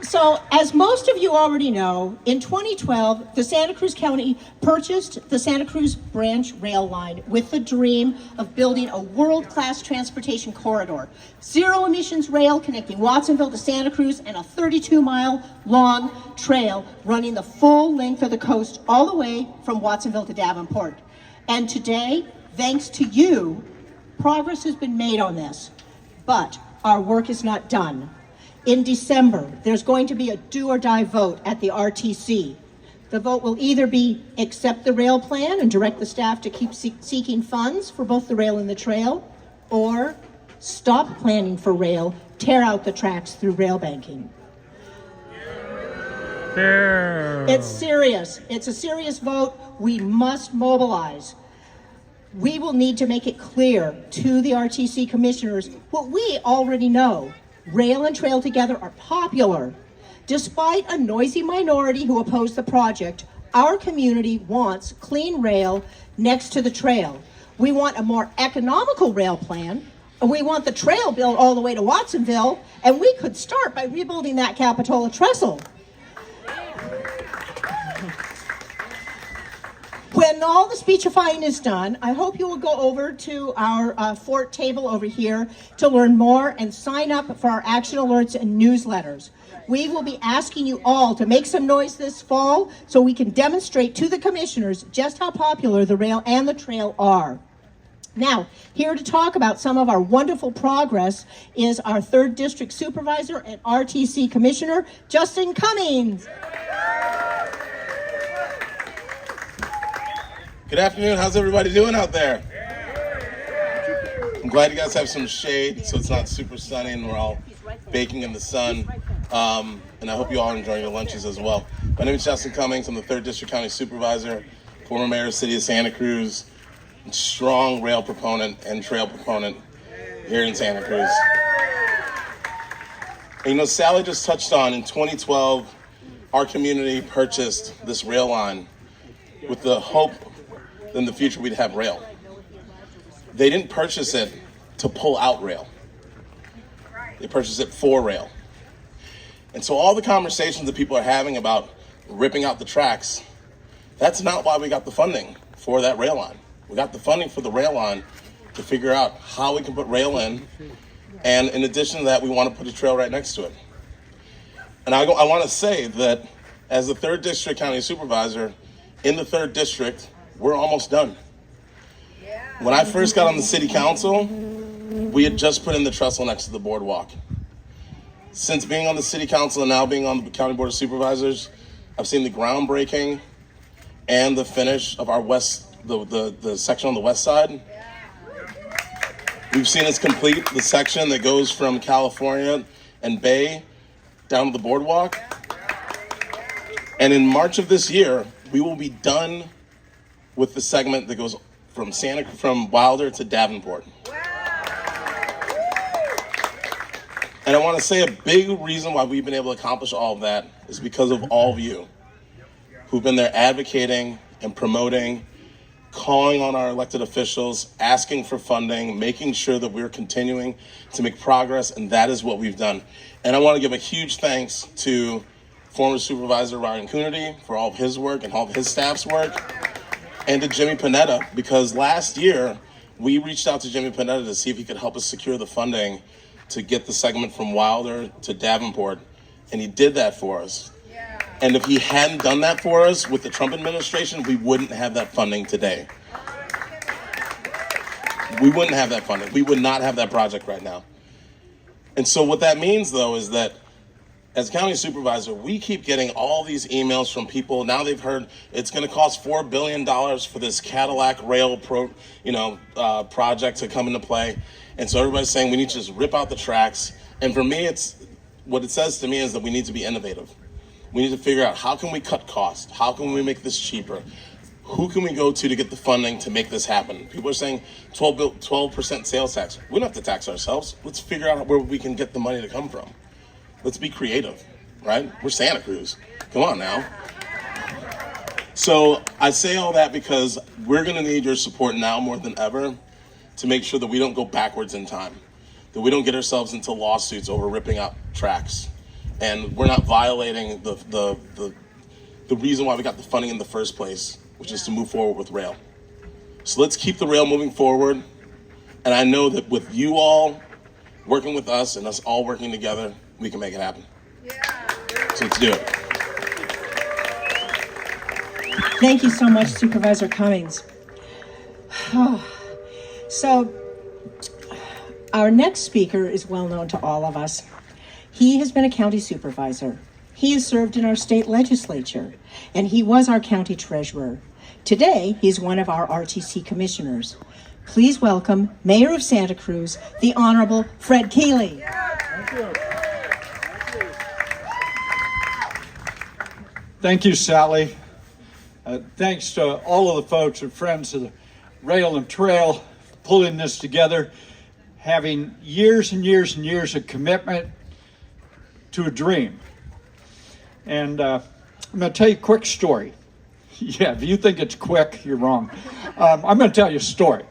So, as most of you already know, in 2012, the Santa Cruz County purchased the Santa Cruz Branch Rail Line with the dream of building a world-class transportation corridor. Zero emissions rail connecting Watsonville to Santa Cruz and a 32-mile long trail running the full length of the coast all the way from Watsonville to Davenport. And today, thanks to you, progress has been made on this, but our work is not done. In December, there's going to be a do-or-die vote at the RTC. The vote will either be accept the rail plan and direct the staff to keep seeking funds for both the rail and the trail, or stop planning for rail, tear out the tracks through rail banking. Yeah. It's serious. It's a serious vote. We must mobilize. We will need to make it clear to the RTC commissioners what we already know. Rail and trail together are popular. Despite a noisy minority who oppose the project, our community wants clean rail next to the trail. We want a more economical rail plan, and we want the trail built all the way to Watsonville, and we could start by rebuilding that Capitola trestle. When all the speechifying is done, I hope you will go over to our fort table over here to learn more and sign up for our action alerts and newsletters. We will be asking you all to make some noise this fall so we can demonstrate to the commissioners just how popular the rail and the trail are. Now, here to talk about some of our wonderful progress is our 3rd District Supervisor and RTC Commissioner, Justin Cummings. Good afternoon. How's everybody doing out there? I'm glad you guys have some shade so it's not super sunny and we're all baking in the sun. And I hope you all are enjoying your lunches as well. My name is Justin Cummings. I'm the 3rd District County Supervisor, former Mayor of the City of Santa Cruz, strong rail proponent and trail proponent here in Santa Cruz. And, you know, Sally just touched on, in 2012, our community purchased this rail line with the hope that in the future we'd have rail. They didn't purchase it to pull out rail. They purchased it for rail. And so all the conversations that people are having about ripping out the tracks, that's not why we got the funding for that rail line. We got the funding for the rail line to figure out how we can put rail in. And in addition to that, we want to put a trail right next to it. And I want to say that as the 3rd District County Supervisor, in the 3rd District, we're almost done. When I first got on the City Council, we had just put in the trestle next to the boardwalk. Since being on the City Council and now being on the County Board of Supervisors, I've seen the groundbreaking and the finish of our the section on the west side. We've seen us complete the section that goes from California and Bay down to the boardwalk. And in March of this year, we will be done with the segment that goes from Wilder to Davenport. And I want to say a big reason why we've been able to accomplish all of that is because of all of you who've been there advocating and promoting, calling on our elected officials, asking for funding, making sure that we're continuing to make progress, and that is what we've done. And I want to give a huge thanks to former Supervisor Ryan Coonerty for all of his work and all of his staff's work, and to Jimmy Panetta, because last year we reached out to Jimmy Panetta to see if he could help us secure the funding to get the segment from Wilder to Davenport, and he did that for us. And if he hadn't done that for us with the Trump administration, we wouldn't have that funding today. We wouldn't have that funding. We would not have that project right now. And so what that means, though, is that as county supervisor, we keep getting all these emails from people. Now they've heard it's going to cost $4 billion for this Cadillac rail project to come into play. And so everybody's saying we need to just rip out the tracks. And for me, what it says to me is that we need to be innovative. We need to figure out, how can we cut costs? How can we make this cheaper? Who can we go to get the funding to make this happen? People are saying 12% sales tax. We don't have to tax ourselves. Let's figure out where we can get the money to come from. Let's be creative, right? We're Santa Cruz. Come on now. So I say all that because we're going to need your support now more than ever to make sure that we don't go backwards in time, that we don't get ourselves into lawsuits over ripping out tracks. and we're not violating the reason why we got the funding in the first place, which is to move forward with rail. So let's keep the rail moving forward. And I know that with you all working with us and us all working together, we can make it happen. So let's do it. Thank you so much, Supervisor Cummings. So, our next speaker is well known to all of us. He has been a county supervisor. He has served in our state legislature, and he was our county treasurer. Today, he's one of our RTC commissioners. Please welcome Mayor of Santa Cruz, the Honorable Fred Keeley. Thank you, Sally. Thanks to all of the folks and friends of the Rail and Trail pulling this together, having years and years and years of commitment to a dream. And I'm going to tell you a quick story. Yeah, if you think it's quick, you're wrong. I'm going to tell you a story.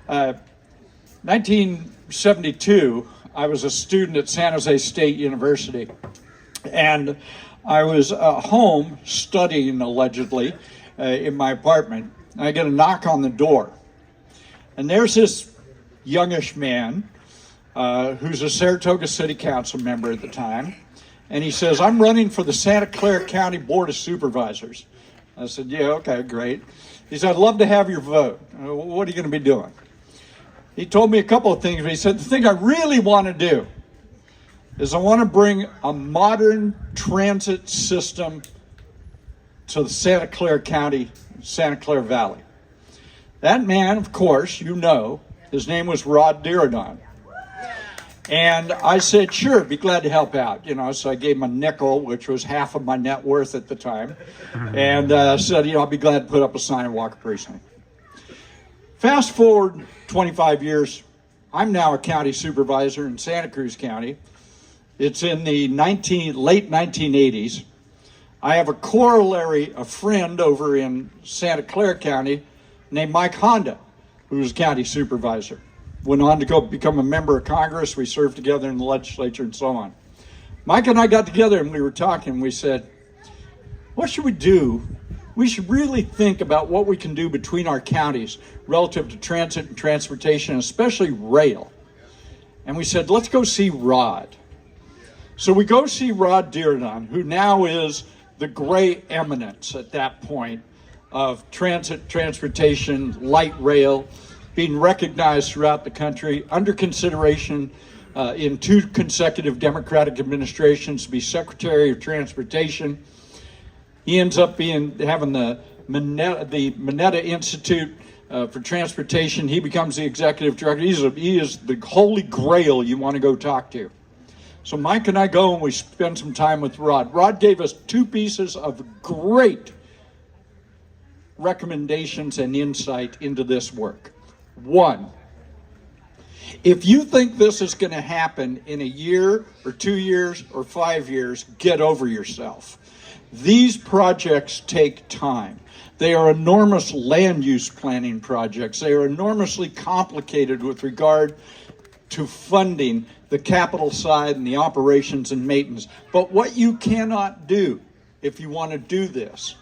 1972, I was a student at San Jose State University, and I was home studying, allegedly, in my apartment. And I get a knock on the door. And there's this youngish man who's a Saratoga City Council member at the time. And he says, I'm running for the Santa Clara County Board of Supervisors. I said, yeah, okay, great. He said, I'd love to have your vote. What are you going to be doing? He told me a couple of things, but he said, the thing I really want to do is I want to bring a modern transit system to the Santa Clara County, Santa Clara Valley. That man, of course, you know, his name was Rod Dirodon. And I said, sure, be glad to help out. So I gave him a nickel, which was half of my net worth at the time. And said, I'll be glad to put up a sign and walk a precinct. Fast forward 25 years, I'm now a county supervisor in Santa Cruz County. It's in the late 1980s. I have a corollary, a friend over in Santa Clara County named Mike Honda, who was county supervisor. Went on to go become a member of Congress. We served together in the legislature and so on. Mike and I got together and we were talking. We said, what should we do? We should really think about what we can do between our counties relative to transit and transportation, especially rail. And we said, let's go see Rod. So we go see Rod Dirodon, who now is the gray eminence at that point of transit, transportation, light rail, being recognized throughout the country, under consideration in 2 consecutive Democratic administrations to be Secretary of Transportation. He ends up having the Mineta Institute for Transportation. He becomes the executive director. He is the holy grail you want to go talk to. So Mike and I go and we spend some time with Rod. Rod gave us 2 pieces of great recommendations and insight into this work. 1, if you think this is going to happen in a year or 2 years or 5 years, get over yourself. These projects take time. They are enormous land use planning projects. They are enormously complicated with regard to funding the capital side and the operations and maintenance. But what you cannot do if you want to do this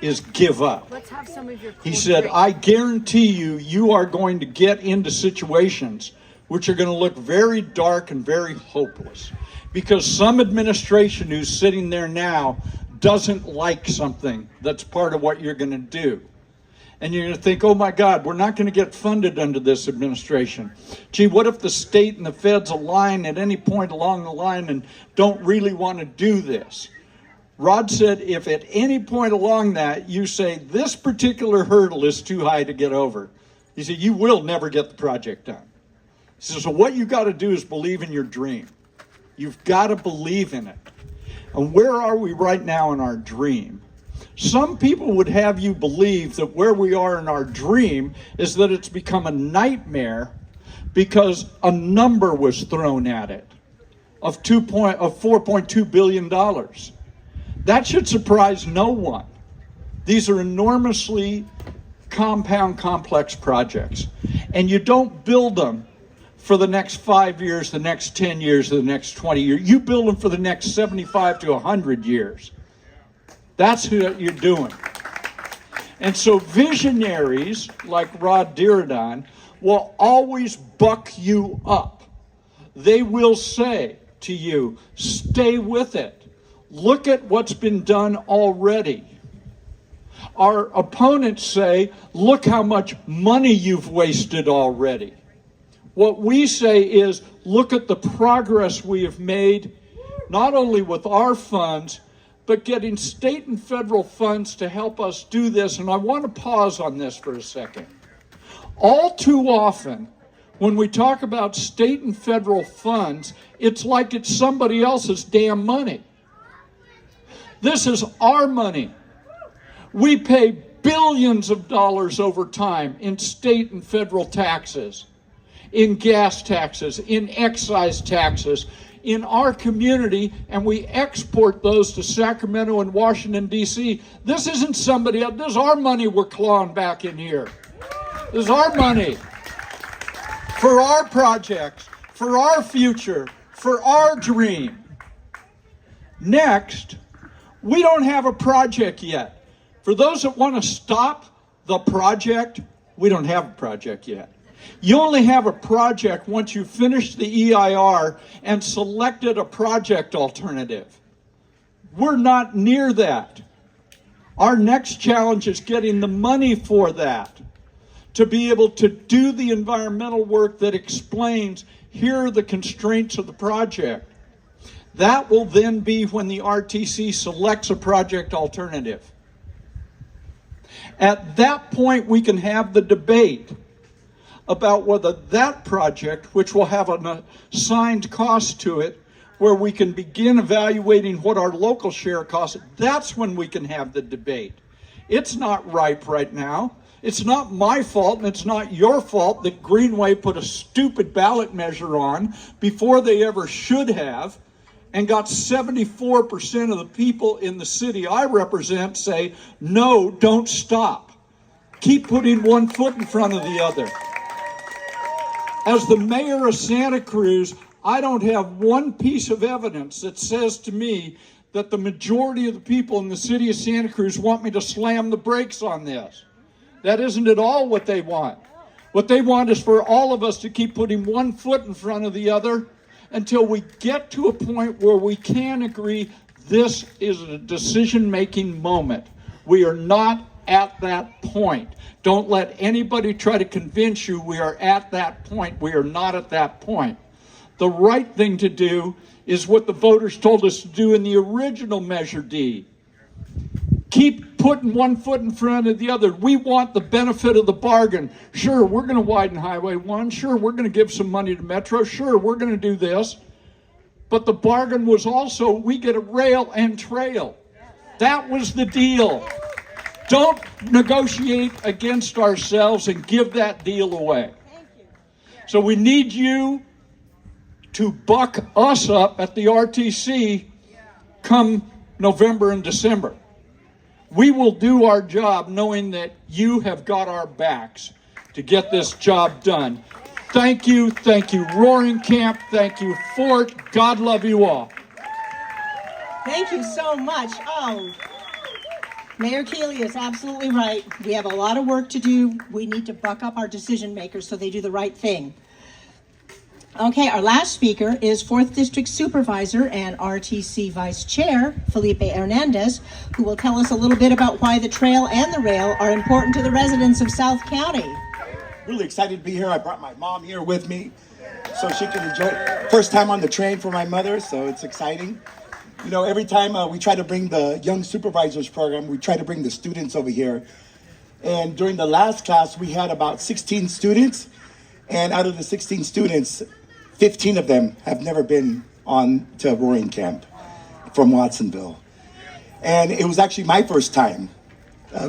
is give up. Let's have some of your He said, I guarantee you are going to get into situations which are going to look very dark and very hopeless because some administration who's sitting there now doesn't like something that's part of what you're going to do. And you're going to think, oh my God, we're not going to get funded under this administration. Gee, what if the state and the feds align at any point along the line and don't really want to do this? Rod said, if at any point along that you say this particular hurdle is too high to get over, he said, you will never get the project done. He said, so what you got to do is believe in your dream. You've got to believe in it. And where are we right now in our dream? Some people would have you believe that where we are in our dream is that it's become a nightmare because a number was thrown at it of $4.2 billion. That should surprise no one. These are enormously compound, complex projects. And you don't build them for the next 5 years, the next 10 years, or the next 20 years. You build them for the next 75 to 100 years. That's what you're doing. And so visionaries like Rod Diridon will always buck you up. They will say to you, stay with it. Look at what's been done already. Our opponents say, look how much money you've wasted already. What we say is, look at the progress we have made, not only with our funds, but getting state and federal funds to help us do this. And I want to pause on this for a second. All too often, when we talk about state and federal funds, it's like it's somebody else's damn money. This is our money. We pay billions of dollars over time in state and federal taxes, in gas taxes, in excise taxes, in our community, and we export those to Sacramento and Washington, D.C. This isn't somebody else. This is our money we're clawing back in here. This is our money for our projects, for our future, for our dream. Next, we don't have a project yet. For those that want to stop the project, we don't have a project yet. You only have a project once you've finished the EIR and selected a project alternative. We're not near that. Our next challenge is getting the money for that, to be able to do the environmental work that explains, here are the constraints of the project. That will then be when the RTC selects a project alternative. At that point, we can have the debate about whether that project, which will have an assigned cost to it, where we can begin evaluating what our local share costs, that's when we can have the debate. It's not ripe right now. It's not my fault, and it's not your fault that Greenway put a stupid ballot measure on before they ever should have, and got 74% of the people in the city I represent say, no, don't stop. Keep putting one foot in front of the other. As the mayor of Santa Cruz, I don't have one piece of evidence that says to me that the majority of the people in the city of Santa Cruz want me to slam the brakes on this. That isn't at all what they want. What they want is for all of us to keep putting one foot in front of the other until we get to a point where we can agree this is a decision-making moment. We are not at that point. Don't let anybody try to convince you we are at that point. We are not at that point. The right thing to do is what the voters told us to do in the original Measure D. Keep putting one foot in front of the other. We want the benefit of the bargain. Sure, we're going to widen Highway 1. Sure, we're going to give some money to Metro. Sure, we're going to do this. But the bargain was also we get a rail and trail. That was the deal. Don't negotiate against ourselves and give that deal away. So we need you to buck us up at the RTC come November and December. We will do our job knowing that you have got our backs to get this job done. Thank you, Roaring Camp, thank you, Fort. God love you all. Thank you so much. Oh, Mayor Keeley is absolutely right. We have a lot of work to do. We need to buck up our decision makers so they do the right thing. Okay, our last speaker is 4th District Supervisor and RTC Vice Chair, Felipe Hernandez, who will tell us a little bit about why the trail and the rail are important to the residents of South County. Really excited to be here. I brought my mom here with me so she can enjoy it. First time on the train for my mother, so it's exciting. You know, every time we try to bring the Young Supervisors program, we try to bring the students over here. And during the last class, we had about 16 students. And out of the 16 students, 15 of them have never been on to Roaring Camp from Watsonville. And it was actually my first time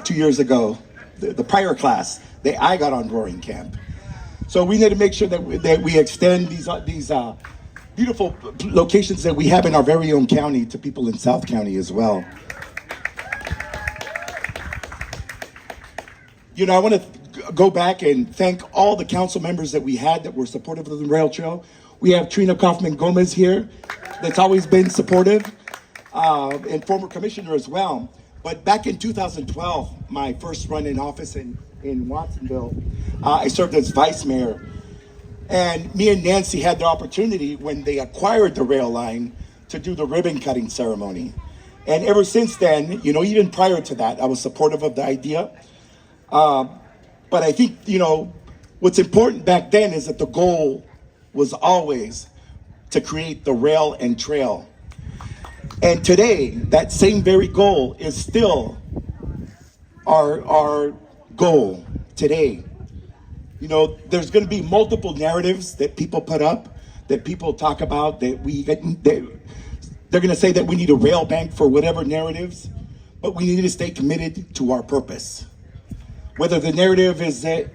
2 years ago, the prior class, that I got on Roaring Camp. So we need to make sure that we extend these beautiful locations that we have in our very own county to people in South County as well. You know, I want to go back and thank all the council members that we had that were supportive of the rail trail. We have Trina Kaufman Gomez here that's always been supportive, and former commissioner as well. But back in 2012, my first run in office in Watsonville, I served as vice mayor. And me and Nancy had the opportunity when they acquired the rail line to do the ribbon cutting ceremony. And ever since then, you know, even prior to that, I was supportive of the idea. But I think, you know, what's important back then is that the goal was always to create the rail and trail. And today, that same very goal is still our goal today. You know, there's going to be multiple narratives that people put up, that people talk about, they're going to say that we need a rail bank for whatever narratives, but we need to stay committed to our purpose. Whether the narrative is that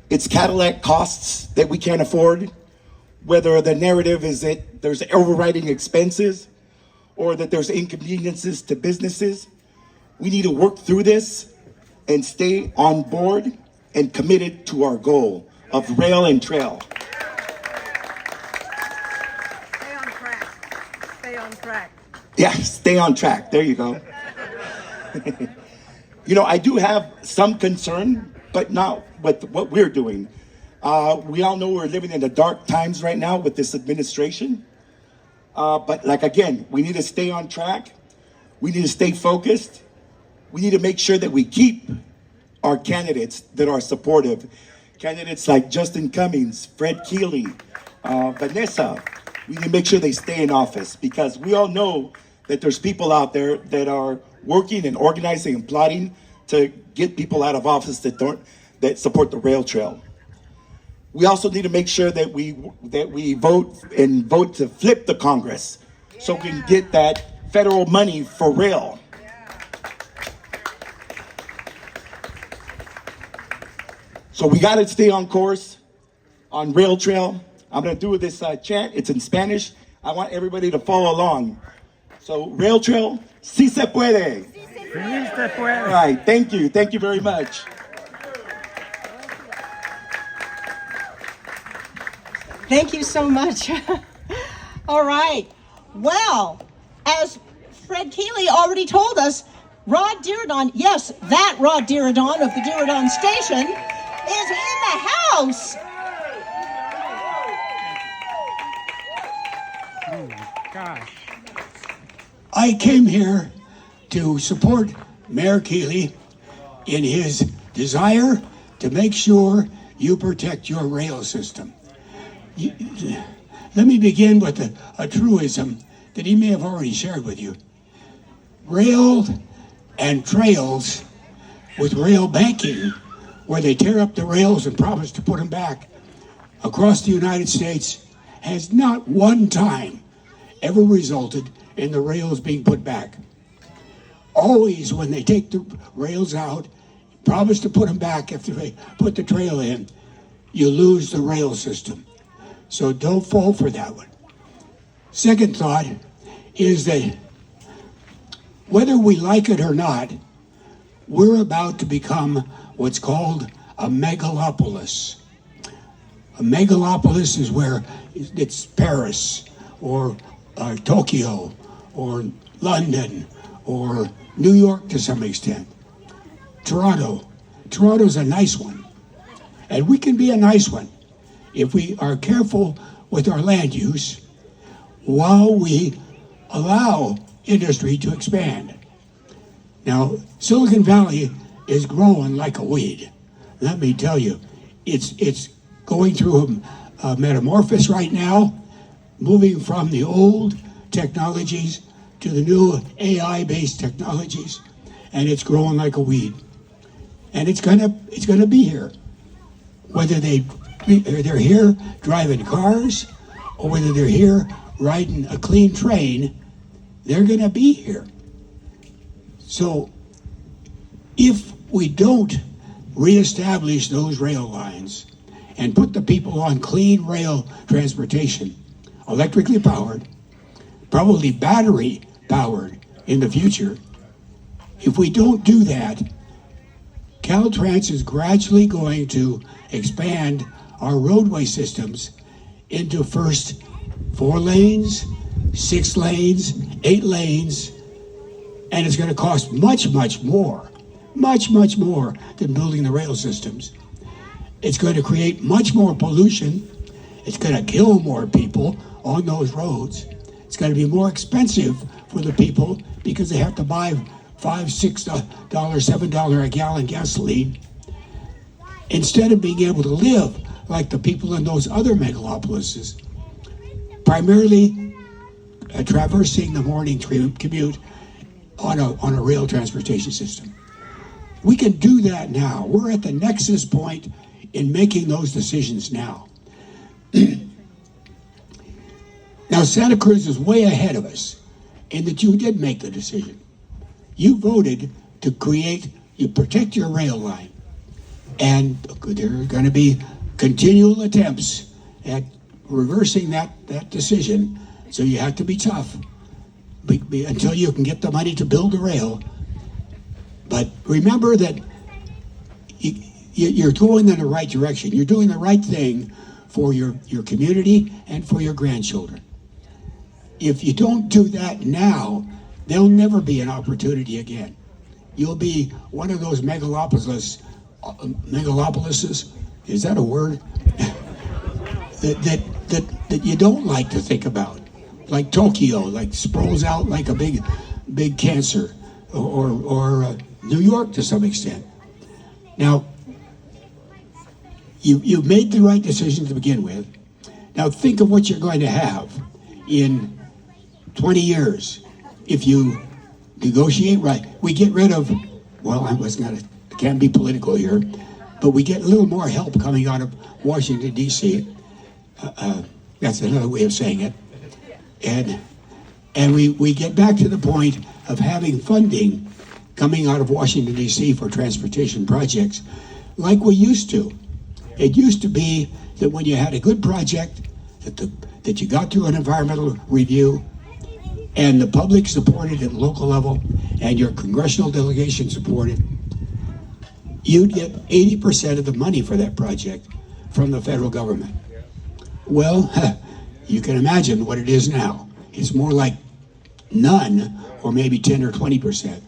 it's Cadillac costs that we can't afford, whether the narrative is that there's overriding expenses, or that there's inconveniences to businesses, we need to work through this and stay on board and committed to our goal of rail and trail. Stay on track. Stay on track. Yeah, stay on track. There you go. You know, I do have some concern, but not with what we're doing. We all know we're living in the dark times right now with this administration. But like, again, we need to stay on track. We need to stay focused. We need to make sure that we keep our candidates that are supportive. Candidates like Justin Cummings, Fred Keeley, Vanessa. We need to make sure they stay in office, because we all know that there's people out there that are working and organizing and plotting to get people out of office that support the rail trail. We also need to make sure that we vote to flip the Congress so we can get that federal money for rail. So we got to stay on course on rail trail. I'm going to do this chant. It's in Spanish. I want everybody to follow along. So rail trail, sí se puede. Sí se puede. All right, thank you. Thank you very much. Thank you so much. All right. Well, as Fred Keeley already told us, Rod Diridon, yes, that Rod Diridon of the Diridon Station is in the house. Oh my gosh. I came here to support Mayor Keeley in his desire to make sure you protect your rail system. Let me begin with a truism that he may have already shared with you. Rail and trails with rail banking, where they tear up the rails and promise to put them back across the United States, has not one time ever resulted in the rails being put back. Always when they take the rails out, promise to put them back after they put the trail in, you lose the rail system. So don't fall for that one. Second thought is that whether we like it or not, we're about to become what's called a megalopolis. A megalopolis is where it's Paris or Tokyo or London or New York to some extent. Toronto. Toronto's a nice one. And we can be a nice one if we are careful with our land use while we allow industry to expand. Now, Silicon Valley is growing like a weed. Let me tell you, it's going through a metamorphosis right now, moving from the old technologies to the new AI-based technologies, and it's growing like a weed. And it's gonna be here, whether they're here driving cars or whether they're here riding a clean train, they're gonna be here. So if we don't reestablish those rail lines and put the people on clean rail transportation, electrically powered, probably battery powered in the future, if we don't do that, Caltrans is gradually going to expand our roadway systems into first 4 lanes, 6 lanes, 8 lanes, and it's going to cost much more than building the rail systems. It's going to create much more pollution. It's going to kill more people on those roads. It's going to be more expensive for the people because they have to buy $5, $6, $7 a gallon gasoline, instead of being able to live like the people in those other megalopolises, primarily traversing the morning commute on a rail transportation system. We can do that now. We're at the nexus point in making those decisions now. Now, Santa Cruz is way ahead of us in that you did make the decision. You voted to protect your rail line. And there are going to be continual attempts at reversing that decision. So you have to be tough until you can get the money to build the rail. But remember that you're going in the right direction. You're doing the right thing for your community and for your grandchildren. If you don't do that now, there'll never be an opportunity again. You'll be one of those megalopolises, is that a word? that you don't like to think about. Like Tokyo, like sprawls out like a big cancer, or New York to some extent. Now, you made the right decision to begin with. Now think of what you're going to have in 20 years if you negotiate right. We get rid of, well, I can't be political here, but we get a little more help coming out of Washington, D.C. That's another way of saying it. And we get back to the point of having funding coming out of Washington, D.C. for transportation projects like we used to. It used to be that when you had a good project, that you got through an environmental review, and the public supported at the local level, and your congressional delegation supported, you'd get 80% of the money for that project from the federal government. Well, you can imagine what it is now. It's more like none, or maybe 10 or 20%.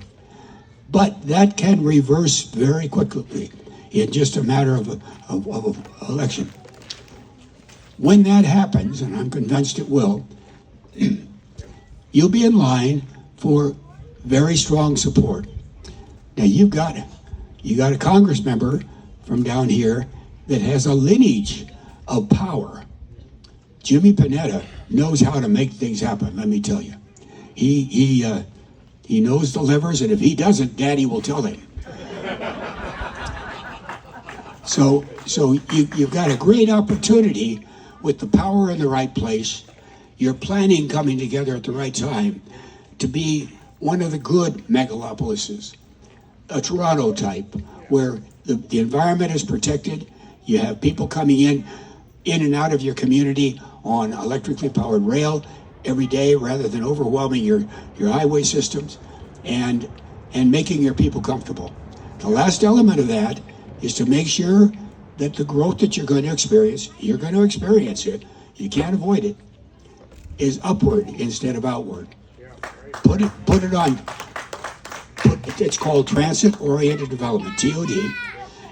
But that can reverse very quickly in just a matter of election. When that happens, and I'm convinced it will, you'll be in line for very strong support. Now you got a Congress member from down here that has a lineage of power. Jimmy Panetta knows how to make things happen, let me tell you. He knows the levers, and if he doesn't, Daddy will tell him. So you've got a great opportunity with the power in the right place, your planning coming together at the right time, to be one of the good megalopolises, a Toronto type, where the environment is protected, you have people coming in and out of your community on electrically powered rail every day rather than overwhelming your highway systems, and making your people comfortable. The last element of that is to make sure that the growth that you're going to experience it, you can't avoid it, is upward instead of outward. It's called transit-oriented development, TOD,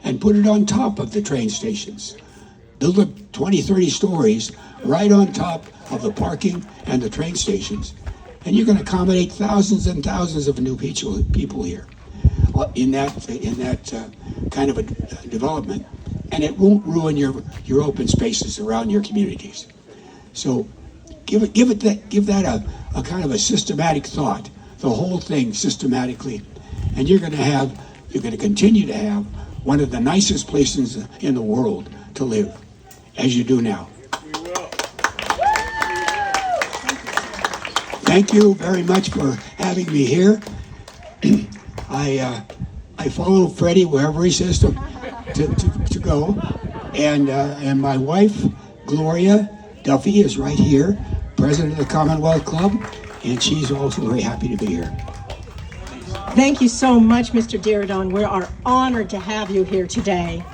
and put it on top of the train stations. Build up 20, 30 stories right on top of the parking and the train stations, and you're going to accommodate thousands and thousands of new people here in that kind of a development, and it won't ruin your open spaces around your communities. So give that a kind of a systematic thought, the whole thing systematically, and you're going to continue to have one of the nicest places in the world to live, as you do now. Thank you very much for having me here. I follow Freddie wherever he says to go, and my wife Gloria Duffy is right here, president of the Commonwealth Club, and she's also very happy to be here. Thank you so much, Mr. Diridon. We are honored to have you here today.